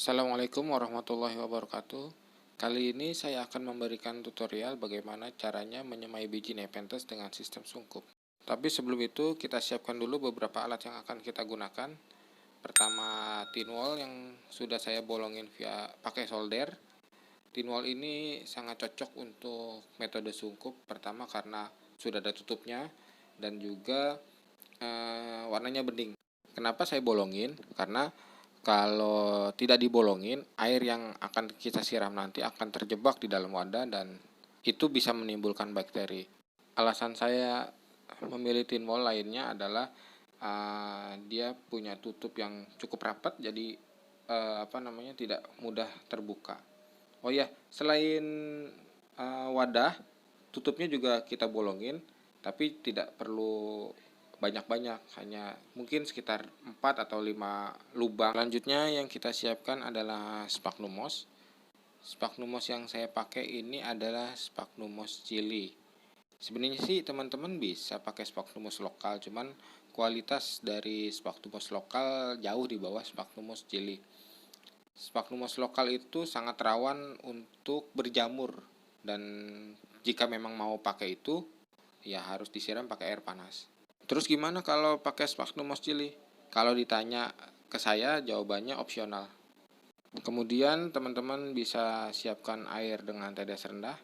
Assalamualaikum warahmatullahi wabarakatuh. Kali ini saya akan memberikan tutorial bagaimana caranya menyemai biji Nepenthes dengan sistem sungkup. Tapi sebelum itu kita siapkan dulu beberapa alat yang akan kita gunakan. Pertama, tin wall yang sudah saya bolongin pakai solder. Tin wall ini sangat cocok untuk metode sungkup. Pertama karena sudah ada tutupnya dan juga warnanya bening. Kenapa saya bolongin? Karena kalau tidak dibolongin, air yang akan kita siram nanti akan terjebak di dalam wadah dan itu bisa menimbulkan bakteri. Alasan saya memilih tin wall lainnya adalah dia punya tutup yang cukup rapat, jadi tidak mudah terbuka. Oh ya, selain wadah, tutupnya juga kita bolongin, tapi tidak perlu banyak-banyak, hanya mungkin sekitar 4 atau 5 lubang. Selanjutnya yang kita siapkan adalah sphagnum moss. Sphagnum moss yang saya pakai ini adalah sphagnum moss chili. Sebenarnya sih teman-teman bisa pakai sphagnum moss lokal, cuman kualitas dari sphagnum moss lokal jauh di bawah sphagnum moss chili. Sphagnum moss lokal itu sangat rawan untuk berjamur, dan jika memang mau pakai itu ya harus disiram pakai air panas. Terus gimana kalau pakai sphagnum moss chili? Kalau ditanya ke saya, jawabannya opsional. Kemudian teman-teman bisa siapkan air dengan tetes rendah.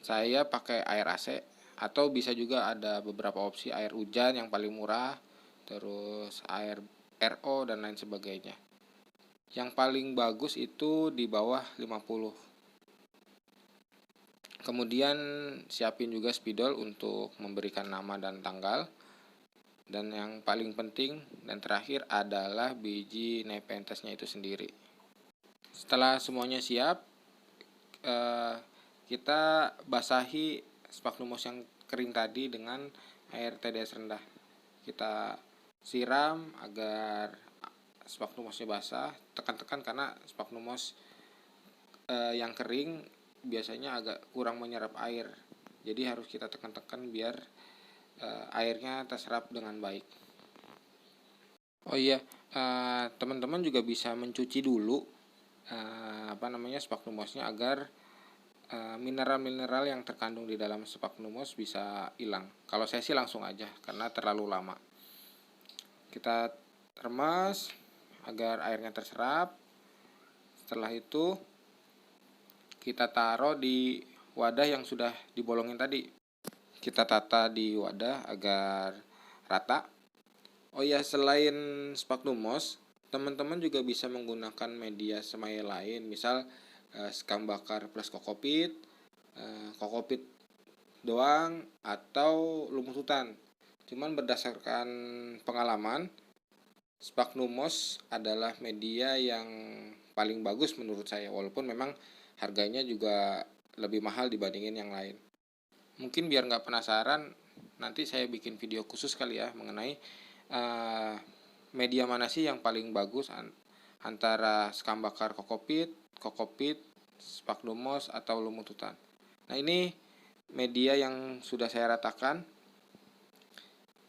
Saya pakai air AC, atau bisa juga ada beberapa opsi air hujan yang paling murah, terus air RO dan lain sebagainya. Yang paling bagus itu di bawah 50. Kemudian siapin juga spidol untuk memberikan nama dan tanggal. Dan yang paling penting dan terakhir adalah biji Nepenthes-nya itu sendiri. Setelah semuanya siap, kita basahi sphagnum moss yang kering tadi dengan air TDS rendah. Kita siram agar sphagnum moss-nya basah. Tekan-tekan karena sphagnum moss yang kering biasanya agak kurang menyerap air. Jadi harus kita tekan-tekan biar airnya terserap dengan baik. Oh iya, teman-teman juga bisa mencuci dulu sphagnum moss-nya agar mineral-mineral yang terkandung di dalam sphagnum moss bisa hilang. Kalau saya sih langsung aja karena terlalu lama. Kita remas agar airnya terserap. Setelah itu kita taruh di wadah yang sudah dibolongin tadi. Kita tata di wadah agar rata. Oh ya, selain sphagnum moss, teman-teman juga bisa menggunakan media semai lain, misal sekam bakar plus kokopit, kokopit doang, atau lumut hutan. Cuman berdasarkan pengalaman, sphagnum moss adalah media yang paling bagus menurut saya, walaupun memang harganya juga lebih mahal dibandingin yang lain. Mungkin biar nggak penasaran, nanti saya bikin video khusus kali ya mengenai media mana sih yang paling bagus antara sekam bakar kokopit, sphagnum moss, atau lumut hutan. Nah, ini media yang sudah saya ratakan.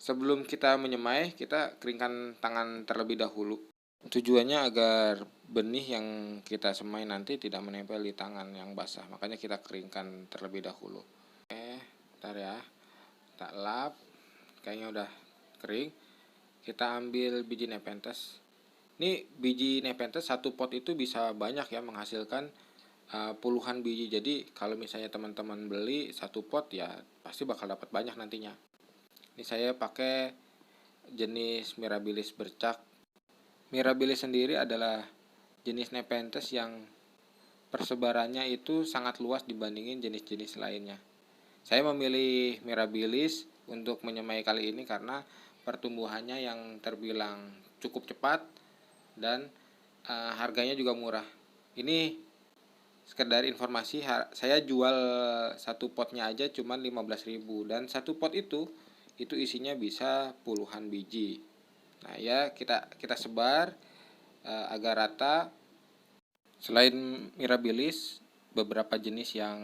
Sebelum kita menyemai, kita keringkan tangan terlebih dahulu. Tujuannya agar benih yang kita semai nanti tidak menempel di tangan yang basah, makanya kita keringkan terlebih dahulu. Bentar ya, kita lap, kayaknya udah kering. Kita ambil biji Nepenthes. Ini biji Nepenthes satu pot itu bisa banyak ya, menghasilkan puluhan biji. Jadi kalau misalnya teman-teman beli satu pot ya pasti bakal dapat banyak nantinya. Ini saya pakai jenis Mirabilis bercak. Mirabilis sendiri adalah jenis Nepenthes yang persebarannya itu sangat luas dibandingin jenis-jenis lainnya. Saya memilih Mirabilis untuk menyemai kali ini karena pertumbuhannya yang terbilang cukup cepat dan harganya juga murah. Ini sekedar informasi, saya jual satu potnya aja cuma 15.000, dan satu pot itu isinya bisa puluhan biji. Nah ya, kita sebar agar rata. Selain Mirabilis, beberapa jenis yang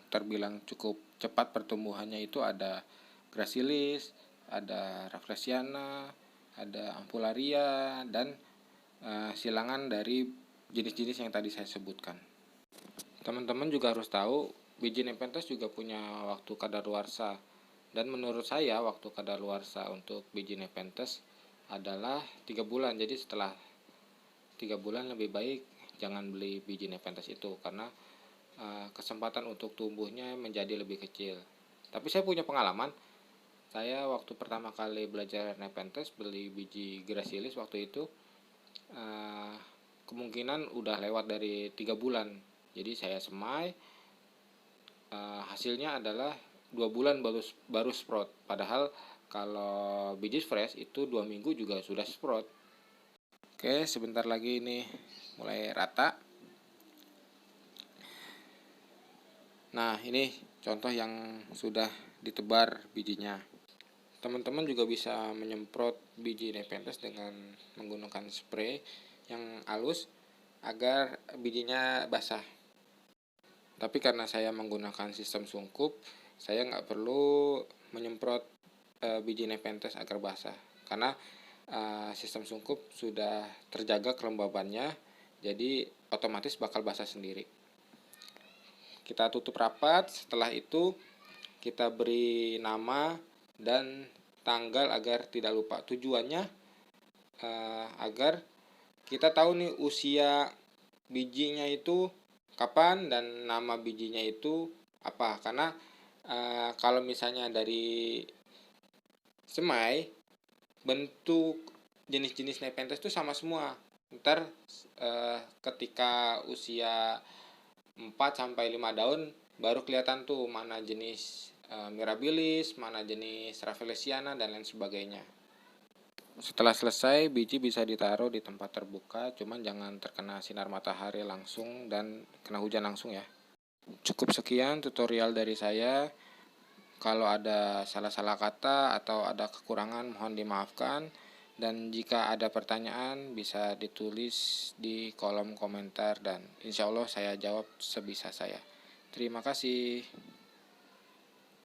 terbilang cukup cepat pertumbuhannya itu ada Gracilis, ada Rafflesiana, ada Ampularia, dan silangan dari jenis-jenis yang tadi saya sebutkan. Teman-teman juga harus tahu biji Nepenthes juga punya waktu kadaluarsa. Dan menurut saya waktu kadaluarsa untuk biji Nepenthes adalah 3 bulan. Jadi setelah 3 bulan lebih baik jangan beli biji Nepenthes itu karena kesempatan untuk tumbuhnya menjadi lebih kecil. Tapi saya punya pengalaman. Saya waktu pertama kali belajar Nepenthes beli biji Gracilis waktu itu kemungkinan udah lewat dari 3 bulan. Jadi saya semai, hasilnya adalah 2 bulan baru sprout. Padahal kalau biji fresh itu 2 minggu juga sudah sprout. Oke, sebentar lagi ini mulai rata. Nah, ini contoh yang sudah ditebar bijinya. Teman-teman juga bisa menyemprot biji Nepenthes dengan menggunakan spray yang halus agar bijinya basah. Tapi karena saya menggunakan sistem sungkup, saya nggak perlu menyemprot biji Nepenthes agar basah. Karena sistem sungkup sudah terjaga kelembabannya, jadi otomatis bakal basah sendiri. Kita tutup rapat, setelah itu kita beri nama dan tanggal agar tidak lupa. Tujuannya agar kita tahu nih usia bijinya itu kapan dan nama bijinya itu apa. Karena kalau misalnya dari semai bentuk jenis-jenis Nepenthes itu sama semua. Ntar ketika usia 4-5 daun baru kelihatan tuh mana jenis Mirabilis, mana jenis Rafflesiana dan lain sebagainya. Setelah selesai, biji bisa ditaruh di tempat terbuka, cuman jangan terkena sinar matahari langsung dan kena hujan langsung ya. Cukup sekian tutorial dari saya. Kalau ada salah-salah kata atau ada kekurangan mohon dimaafkan. Dan jika ada pertanyaan bisa ditulis di kolom komentar dan insya Allah saya jawab sebisa saya. Terima kasih.